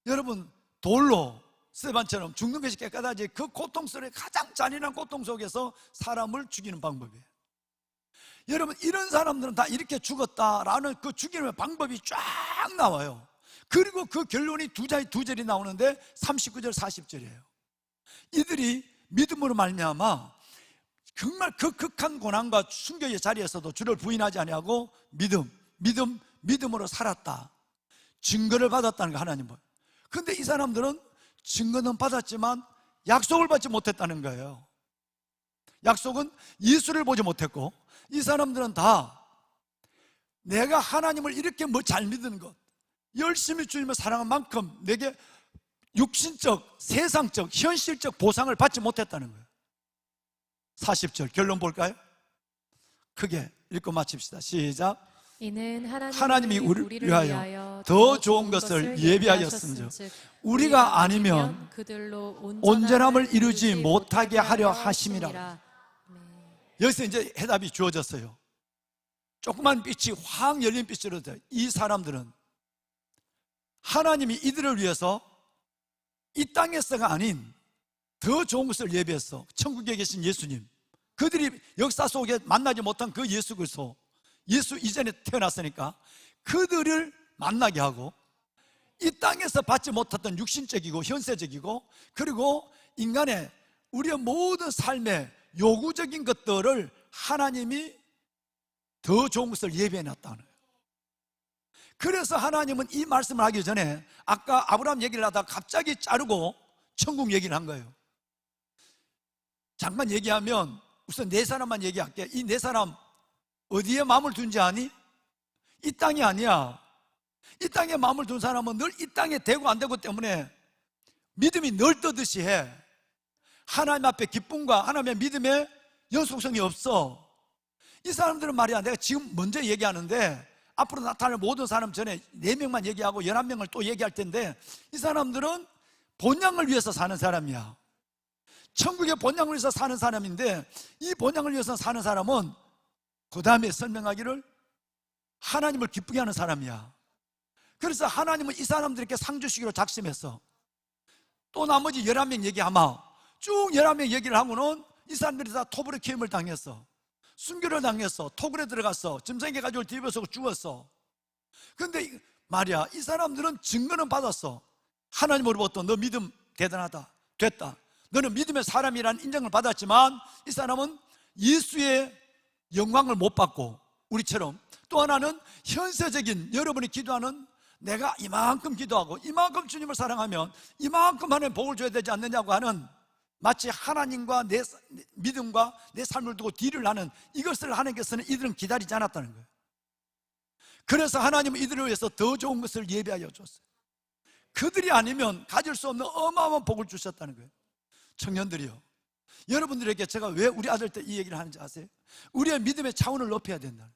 여러분 돌로, 스테반처럼 죽는 것이 깨끗하지, 그 고통스러운 가장 잔인한 고통 속에서 사람을 죽이는 방법이에요. 여러분 이런 사람들은 다 이렇게 죽었다라는 그 죽이는 방법이 쫙 나와요. 그리고 그 결론이 두 절이 나오는데 39절 40절이에요 이들이 믿음으로 말미암아 정말 그 극한 고난과 순교의 자리에서도 주를 부인하지 아니하고 믿음으로 살았다, 증거를 받았다는 거, 하나님은. 그런데 이 사람들은 증거는 받았지만 약속을 받지 못했다는 거예요. 약속은 예수를 보지 못했고, 이 사람들은 다 내가 하나님을 이렇게 잘 믿는 것, 열심히 주님을 사랑한 만큼 내게 육신적, 세상적, 현실적 보상을 받지 못했다는 거예요. 40절 결론 볼까요? 크게 읽고 마칩시다. 시작. 이는 하나님이 우리를 위하여 더 좋은 것을 예비하였은즉 우리가 아니면 그들로 온전함을 이루지 못하게 하려 하심이라. 여기서 이제 해답이 주어졌어요. 조그만 빛이 확 열린 빛으로 돼. 이 사람들은 하나님이 이들을 위해서 이 땅에서가 아닌 더 좋은 것을 예비했어. 천국에 계신 예수님, 그들이 역사 속에 만나지 못한 그 예수 그리스도, 예수 이전에 태어났으니까 그들을 만나게 하고, 이 땅에서 받지 못했던 육신적이고 현세적이고, 그리고 인간의 우리의 모든 삶의 요구적인 것들을 하나님이 더 좋은 것을 예비해 놨다는 거예요. 그래서 하나님은 이 말씀을 하기 전에 아까 아브라함 얘기를 하다가 갑자기 자르고 천국 얘기를 한 거예요. 잠깐 얘기하면 우선 네 사람만 얘기할게. 이 네 사람 어디에 마음을 둔지 아니? 이 땅이 아니야. 이 땅에 마음을 둔 사람은 늘 이 땅에 되고 안 되고 때문에 믿음이 늘 떠듯이 해. 하나님 앞에 기쁨과 하나님의 믿음의 연속성이 없어. 이 사람들은 말이야, 내가 지금 먼저 얘기하는데 앞으로 나타날 모든 사람 전에 4명만 얘기하고 11명을 또 얘기할 텐데, 이 사람들은 본향을 위해서 사는 사람이야. 천국의 본향을 위해서 사는 사람인데, 이 본향을 위해서 사는 사람은 그 다음에 설명하기를 하나님을 기쁘게 하는 사람이야. 그래서 하나님은 이 사람들에게 상 주시기로 작심했어. 또 나머지 11명 얘기하마. 쭉 11명 얘기를 하고는 이 사람들이 다 토브레키임을 당했어. 순교를 당했어. 토굴에 들어갔어. 짐승에게 가지고 뒤집어서 죽었어. 근데 말이야, 이 사람들은 증거는 받았어. 하나님으로부터 너 믿음 대단하다, 됐다, 너는 믿음의 사람이라는 인정을 받았지만, 이 사람은 예수의 영광을 못 받고, 우리처럼 또 하나는 현세적인, 여러분이 기도하는 내가 이만큼 기도하고 이만큼 주님을 사랑하면 이만큼 하나님 복을 줘야 되지 않느냐고 하는, 마치 하나님과 내 믿음과 내 삶을 두고 딜을 하는, 이것을 하나님께서는 이들은 기다리지 않았다는 거예요. 그래서 하나님은 이들을 위해서 더 좋은 것을 예비하여 줬어요. 그들이 아니면 가질 수 없는 어마어마한 복을 주셨다는 거예요. 청년들이요, 여러분들에게 제가 왜 우리 아들 때 이 얘기를 하는지 아세요? 우리의 믿음의 차원을 높여야 된다.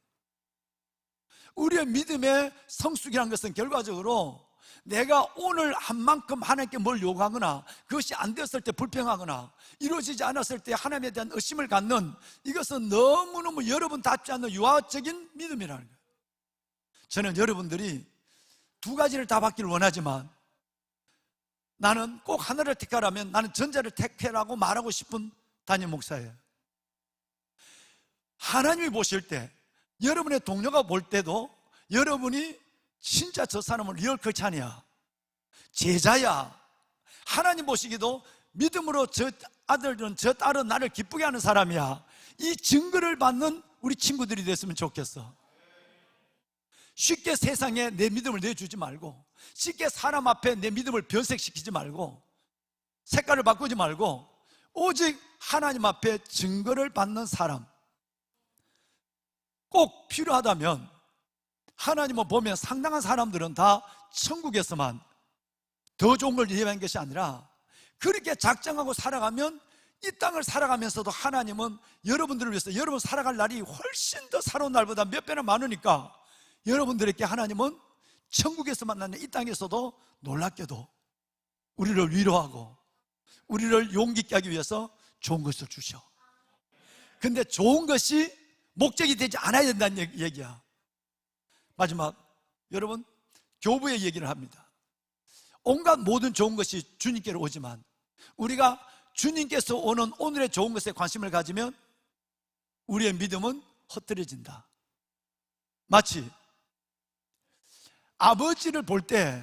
우리의 믿음의 성숙이라는 것은 결과적으로 내가 오늘 한 만큼 하나님께 뭘 요구하거나 그것이 안 되었을 때 불평하거나 이루어지지 않았을 때 하나님에 대한 의심을 갖는, 이것은 너무너무 여러분답지 않는 유아적인 믿음이라는 거예요. 저는 여러분들이 두 가지를 다 받기를 원하지만, 나는 꼭 하나를 택하라면 나는 전자를 택해라고 말하고 싶은 담임 목사예요. 하나님이 보실 때, 여러분의 동료가 볼 때도 여러분이 진짜 저 사람은 리얼 크리스찬이야, 제자야, 하나님 보시기도 믿음으로 저 아들은 저 딸은 나를 기쁘게 하는 사람이야, 이 증거를 받는 우리 친구들이 됐으면 좋겠어. 쉽게 세상에 내 믿음을 내주지 말고, 쉽게 사람 앞에 내 믿음을 변색시키지 말고, 색깔을 바꾸지 말고, 오직 하나님 앞에 증거를 받는 사람. 꼭 필요하다면 하나님은 보면 상당한 사람들은 다 천국에서만 더 좋은 걸 예배한 것이 아니라, 그렇게 작정하고 살아가면 이 땅을 살아가면서도 하나님은 여러분들을 위해서 여러분 살아갈 날이 훨씬 더 살아온 날보다 몇 배나 많으니까, 여러분들에게 하나님은 천국에서 만나는 이 땅에서도 놀랍게도 우리를 위로하고 우리를 용기 있게 하기 위해서 좋은 것을 주셔. 근데 좋은 것이 목적이 되지 않아야 된다는 얘기야. 마지막, 여러분, 교부의 얘기를 합니다. 온갖 모든 좋은 것이 주님께로 오지만 우리가 주님께서 오는 오늘의 좋은 것에 관심을 가지면 우리의 믿음은 헛들여진다. 마치 아버지를 볼 때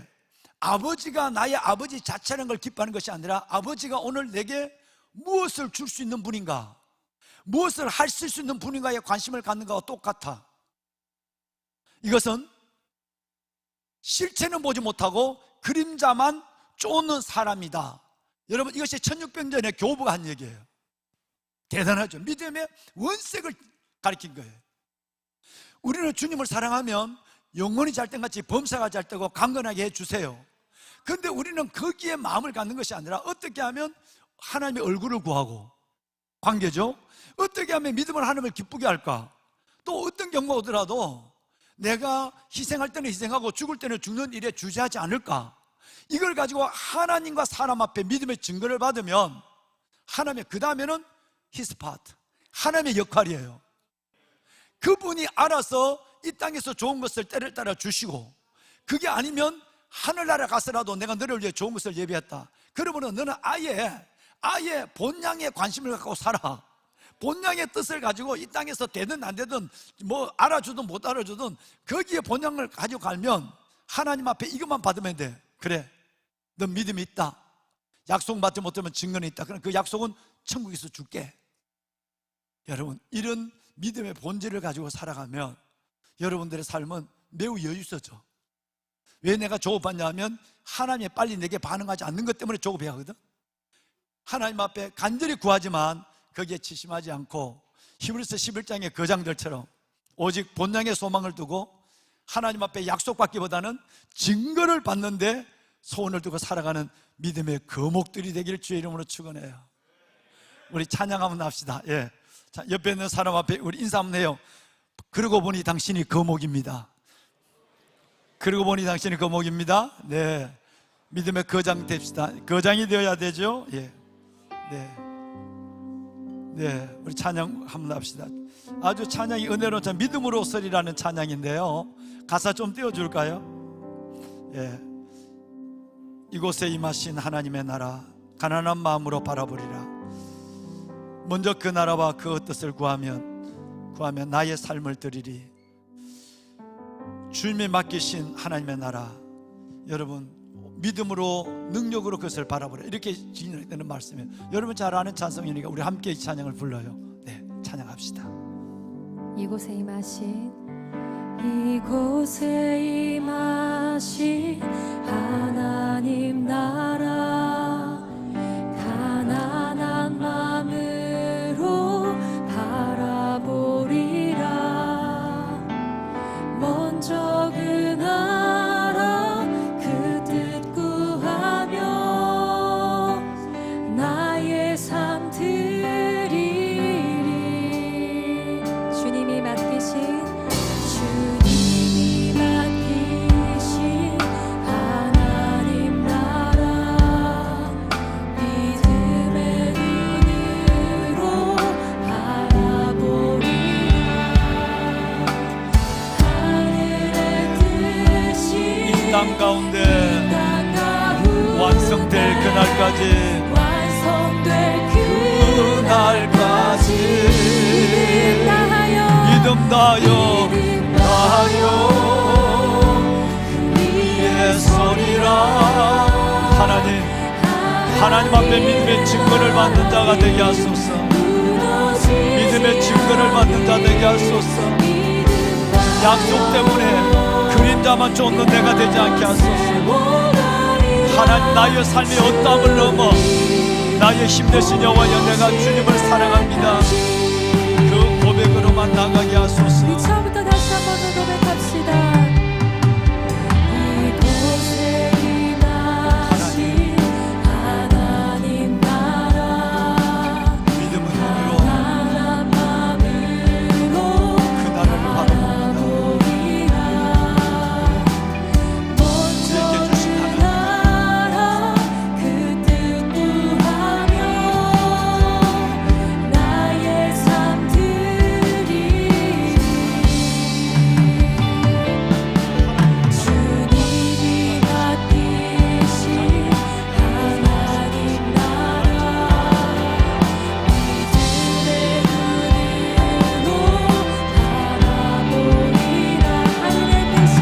아버지가 나의 아버지 자체라는 걸 기뻐하는 것이 아니라, 아버지가 오늘 내게 무엇을 줄 수 있는 분인가, 무엇을 할 수 있는 분인가에 관심을 갖는 것과 똑같아. 이것은 실체는 보지 못하고 그림자만 쫓는 사람이다. 여러분, 이것이 1600년의 교부가 한 얘기예요. 대단하죠. 믿음의 원색을 가리킨 거예요. 우리는 주님을 사랑하면 영원히 잘 때같이 범사가 잘 때고 강건하게 해주세요. 그런데 우리는 거기에 마음을 갖는 것이 아니라, 어떻게 하면 하나님의 얼굴을 구하고, 관계죠. 어떻게 하면 믿음을 하나님을 기쁘게 할까? 또 어떤 경우가 오더라도 내가 희생할 때는 희생하고 죽을 때는 죽는 일에 주저하지 않을까? 이걸 가지고 하나님과 사람 앞에 믿음의 증거를 받으면, 하나님의 그 다음에는 His part, 하나님의 역할이에요. 그분이 알아서 이 땅에서 좋은 것을 때를 따라 주시고, 그게 아니면 하늘나라 가서라도 내가 너를 위해 좋은 것을 예비했다, 그러면 너는 아예 본향의 관심을 갖고 살아. 본향의 뜻을 가지고 이 땅에서 되든 안 되든, 뭐 알아주든 못 알아주든 거기에 본향을 가지고 가면 하나님 앞에 이것만 받으면 돼. 그래, 너 믿음이 있다, 약속 받지 못하면 증거는 있다, 그럼 그 약속은 천국에서 줄게. 여러분, 이런 믿음의 본질을 가지고 살아가면 여러분들의 삶은 매우 여유 있어져. 왜 내가 조급하냐 하면, 하나님이 빨리 내게 반응하지 않는 것 때문에 조급해 하거든. 하나님 앞에 간절히 구하지만 거기에 치심하지 않고 히브리서 11장의 거장들처럼 오직 본향의 소망을 두고 하나님 앞에 약속받기보다는 증거를 받는데 소원을 두고 살아가는 믿음의 거목들이 되기를 주의 이름으로 축원해요. 우리 찬양 한번 합시다. 예. 자, 옆에 있는 사람 앞에 우리 인사 한번 해요. 그러고 보니 당신이 거목입니다. 그러고 보니 당신이 거목입니다. 네. 믿음의 거장 됩시다. 거장이 되어야 되죠. 예. 네. 네. 우리 찬양 한번 합시다. 아주 찬양이 은혜로운 찬양, 믿음으로 서리라는 찬양인데요. 가사 좀 띄워줄까요? 예. 이곳에 임하신 하나님의 나라, 가난한 마음으로 바라보리라. 먼저 그 나라와 그 뜻을 구하면 나의 삶을 드리리. 주님이 맡기신 하나님의 나라, 여러분 믿음으로 능력으로 그것을 바라보라, 이렇게 진행되는 말씀이에요. 여러분 잘 아는 찬송이니까 우리 함께 이 찬양을 불러요. 네, 찬양합시다. 이곳에 임하신 하나님 나라, 가난한 마음으로 바라보리라. 먼저 그 나라 그 뜻 구하며 나의 삶 드리리. 주님이 맡기신 하나님 나라, 믿음의 눈으로 바라보리라. 하늘의 뜻이 이 땅 가운데 완성될 그날까지, 믿음 다하여 위에 서리라. 하나님 앞에 믿음의 증거를 받는 자가 되게 하소서. 믿음의 증거를 받는 자 되게 하소서. 약속 때문에 그림자만 쫓는 내가 되지 않게 하소서. 하나님, 나의 삶의 어떠함을 넘어 나의 힘 되신 여호와여, 내가 주님을 사랑합니다, 그 고백으로만 나가게 하소서. 우리 처음부터 다시 한번 고백합시다. 이곳에 임하신 하나님 나라, 믿음은 눈으로 가난한 마음으로 그 나라를 바라봅니다. 먼저 그 나라 그 뜻 구하며 나의 삶 드리리. 주님이 맡기신 하나님 나라, 믿음의 눈으로 바라보리라. 하늘의 뜻이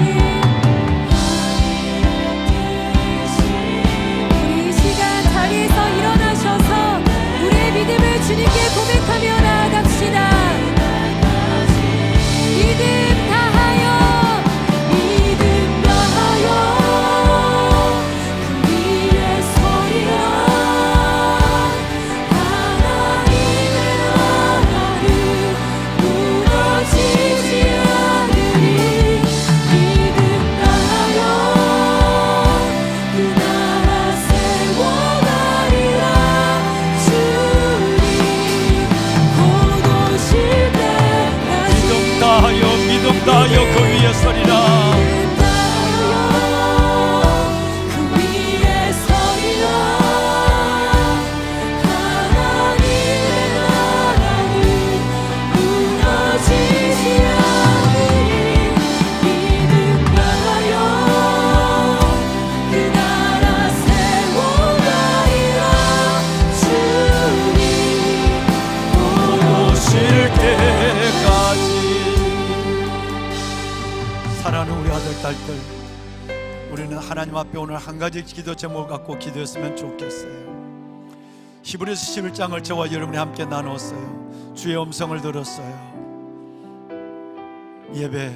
우리 이 시간 자리에서 일어나셔서 우리의 믿음을 주님께 고백하며 나아갑시다. 믿음 다하여 그 위에 서리라. 하나님의 나라는 무너지지 않으리. 믿음 다하여 그 나라 세워가리라. 주님 곧 오실 때까지 믿음 다하여 그 위에 서리라. 그 위에 서리라. 하나님의 나라는 무너지지 않으리. 믿음 다하여 그 나라 세워가리라. 주님 곧 오실 때까지. 사랑하는 우리 아들 딸들, 우리는 하나님 앞에 오늘 한 가지 기도 제목을 갖고 기도했으면 좋겠어요. 히브리서 11장을 저와 여러분이 함께 나눴어요. 주의 음성을 들었어요. 예배,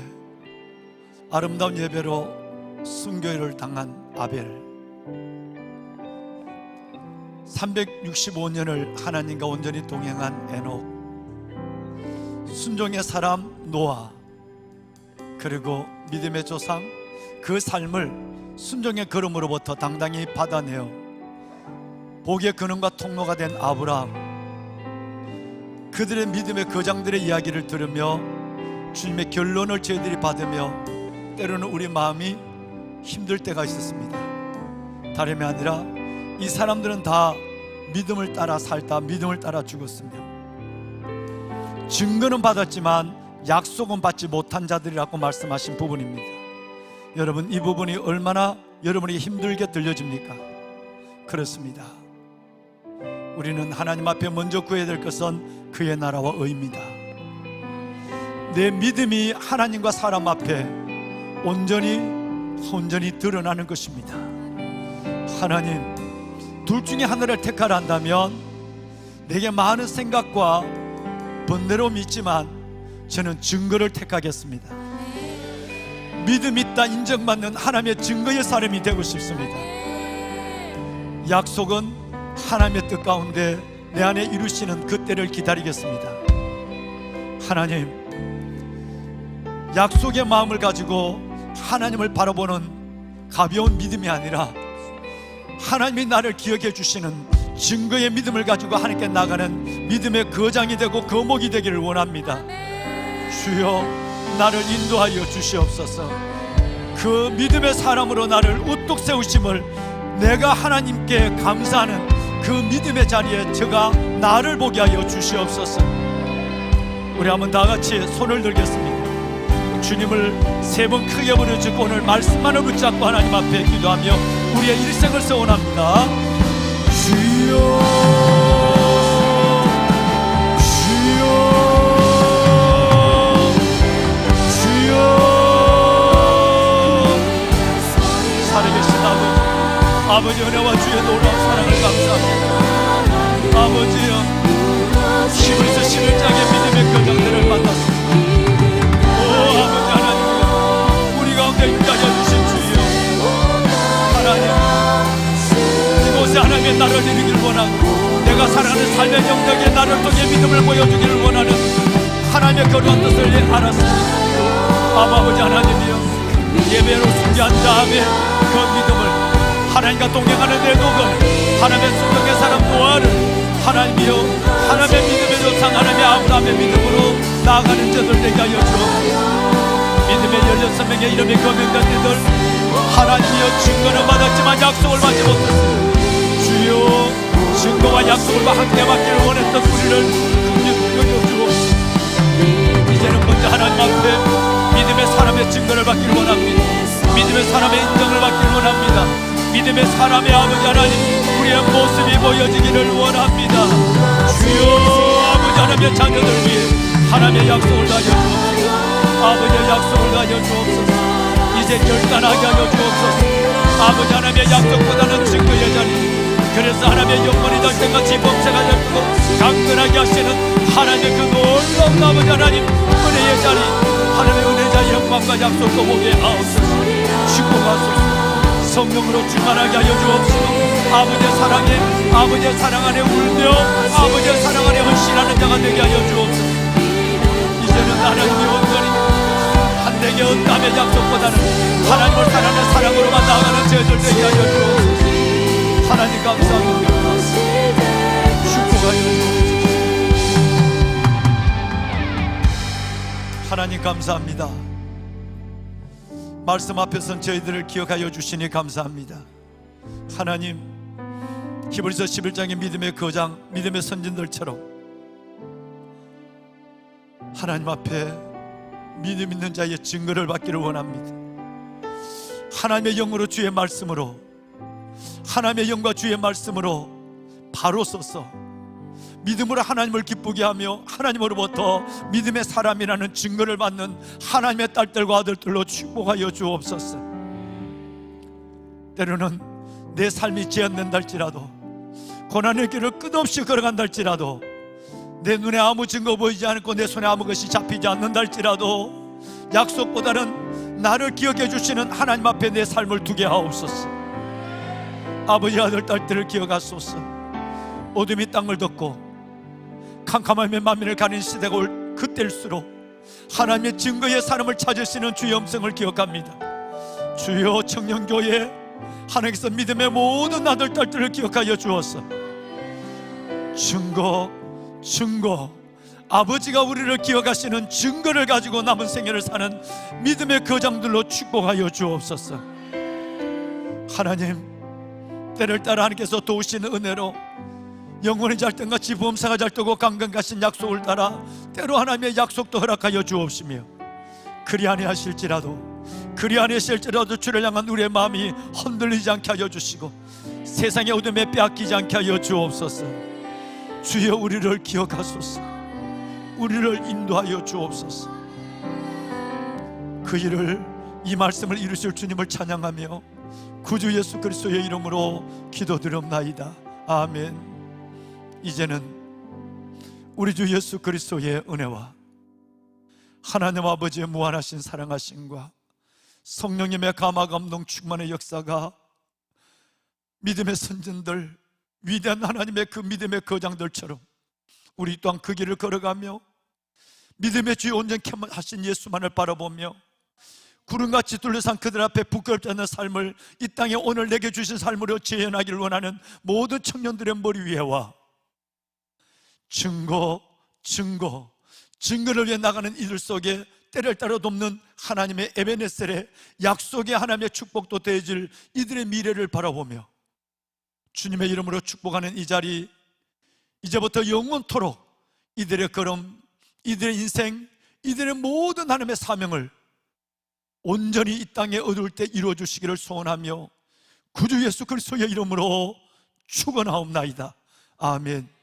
아름다운 예배로 순교를 당한 아벨, 365년을 하나님과 온전히 동행한 에녹, 순종의 사람 노아, 그리고 믿음의 조상, 그 삶을 순종의 걸음으로부터 당당히 받아내어 복의 근원과 통로가 된 아브라함, 그들의 믿음의 거장들의 이야기를 들으며 주님의 결론을 저희들이 받으며 때로는 우리 마음이 힘들 때가 있었습니다. 다름이 아니라 이 사람들은 다 믿음을 따라 살다 믿음을 따라 죽었으며 증거는 받았지만 약속은 받지 못한 자들이라고 말씀하신 부분입니다. 여러분, 이 부분이 얼마나 여러분에게 힘들게 들려집니까? 그렇습니다. 우리는 하나님 앞에 먼저 구해야 될 것은 그의 나라와 의입니다. 내 믿음이 하나님과 사람 앞에 온전히 드러나는 것입니다. 하나님, 둘 중에 하나를 택하라 한다면 내게 많은 생각과 번뇌로움이 있지만 저는 증거를 택하겠습니다. 믿음 있다 인정받는 하나님의 증거의 사람이 되고 싶습니다. 약속은 하나님의 뜻 가운데 내 안에 이루시는 그 때를 기다리겠습니다. 하나님, 약속의 마음을 가지고 하나님을 바라보는 가벼운 믿음이 아니라 하나님이 나를 기억해 주시는 증거의 믿음을 가지고 하나님께 나가는 믿음의 거장이 되고 거목이 되기를 원합니다. 주여, 나를 인도하여 주시옵소서. 그 믿음의 사람으로 나를 우뚝 세우심을 내가 하나님께 감사하는 그 믿음의 자리에 제가 나를 보게 하여 주시옵소서. 우리 한번 다 같이 손을 들겠습니다. 주님을 세 번 크게 부르짖고 오늘 말씀만을 붙잡고 하나님 앞에 기도하며 우리의 일생을 소원합니다. 주여, 주여, 주여. 살아계신 아버지, 은혜와 주의 놀라운 사랑을 감사합니다. 아버지여, 히브리서 11장의 믿음의 교장들을 만났습니다. 아버지 하나님, 우리 가운데 임하여 주신 주여, 하나님, 이곳에 하나님의 나를 이루기를 원하고 내가 살아가는 삶의 영역에 나를 통해 믿음을 보여주기를 원하는 하나님의 거룩한 뜻을 알았습니다. 아버지 하나님이여, 예배로 순교한 다음에 그 믿음을 하나님과 동행하는 내 독을, 하나님의 순종의 사람 노아를 하나님이여, 하나님의 믿음의 조상 하나님의 아브라함의 믿음으로 나아가는 자들 되게 하여 주옵소서. 믿음의 16명의 이름이 거명된 이들, 하나님이여, 증거는 받았지만 약속을 받지 못했습니다. 주여, 증거와 약속을 함께 받기를 원했던 우리를 긍휼히 여겨주옵소서. 이제는 먼저 하나님 앞에 믿음의 사람의 증거를 받기를 원합니다. 믿음의 사람의 인정을 받기를 원합니다. 믿음의 사람의 아버지 하나님, 우리의 모습이 보여지기를 원합니다. 주여, 아버지 하나님의 자녀들 위해 하나님의 약속을 다하여 주옵소서. 아버지의 약속을 다하여 주옵소서. 이제 결단하게 하여 주옵소서. 아버지 하나님의 약속보다는 증거의 자리, 그래서 하나님의 영광이 될 때까지 범죄가 되고 강건하게 하시는 하나님의 그 놀라운 아버지 하나님 은혜의 자리, 하나님의 은혜자의 영광과 약속과 보게 하옵소서. 축복하소서. 성령으로 충만하게 하여 주옵소서. 아버지의 사랑에, 아버지의 사랑 안에 울며 아버지의 사랑 안에 헌신하는 자가 되게 하여 주옵소서. 이제는 하나님이 온전히 한대의 언담의 약속보다는 하나님을 사랑하는 사랑으로만 나아가는 저희들 되게 하여 주옵소서. 하나님 감사합니다. 축복하여 주옵소서. 하나님 감사합니다. 말씀 앞에선 저희들을 기억하여 주시니 감사합니다. 하나님, 히브리서 11장의 믿음의 거장, 믿음의 선진들처럼 하나님 앞에 믿음 있는 자의 증거를 받기를 원합니다. 하나님의 영으로 주의 말씀으로, 하나님의 영과 주의 말씀으로 바로 서서 믿음으로 하나님을 기쁘게 하며 하나님으로부터 믿음의 사람이라는 증거를 받는 하나님의 딸들과 아들들로 축복하여 주옵소서. 때로는 내 삶이 제한된다 할지라도, 고난의 길을 끝없이 걸어간다 할지라도, 내 눈에 아무 증거 보이지 않고 내 손에 아무 것이 잡히지 않는다 할지라도 약속보다는 나를 기억해 주시는 하나님 앞에 내 삶을 두게 하옵소서. 아버지 아들 딸들을 기억하소서. 어둠이 땅을 덮고 캄캄함의 만민을 가는 시대가 그때일수록 하나님의 증거의 사람을 찾으시는 주의 음성을 기억합니다. 주여, 청년교회 하나님께서 믿음의 모든 아들 딸들을 기억하여 주었어. 증거, 아버지가 우리를 기억하시는 증거를 가지고 남은 생애를 사는 믿음의 거장들로 축복하여 주옵소서. 하나님, 때를 따라 하나님께서 도우시는 은혜로 영혼이 잘 뜬 같이 범사가 잘 뜨고 강건 가신 약속을 따라 때로 하나님의 약속도 허락하여 주옵시며, 그리 아니하실지라도 주를 향한 우리의 마음이 흔들리지 않게 하여 주시고 세상의 어둠에 빼앗기지 않게 하여 주옵소서. 주여, 우리를 기억하소서. 우리를 인도하여 주옵소서. 그 일을, 이 말씀을 이루실 주님을 찬양하며 구주 예수 그리스도의 이름으로 기도드립나이다. 아멘. 이제는 우리 주 예수 그리스도의 은혜와 하나님 아버지의 무한하신 사랑하심과 성령님의 감화 감동 충만의 역사가 믿음의 선진들, 위대한 하나님의 그 믿음의 거장들처럼 우리 또한 그 길을 걸어가며 믿음의 주의 온전케 하신 예수만을 바라보며 구름같이 둘러싼 그들 앞에 부끄럽지 않는 삶을 이 땅에 오늘 내게 주신 삶으로 재현하기를 원하는 모든 청년들의 머리 위에와 증거를 위해 나가는 이들 속에 때를 따라 돕는 하나님의 에베네셀의 약속의 하나님의 축복도 되어질 이들의 미래를 바라보며 주님의 이름으로 축복하는 이 자리, 이제부터 영원토록 이들의 걸음, 이들의 인생, 이들의 모든 하나님의 사명을 온전히 이 땅에 얻을 때 이루어 주시기를 소원하며 구주 예수 그리스도의 이름으로 축원하옵나이다. 아멘.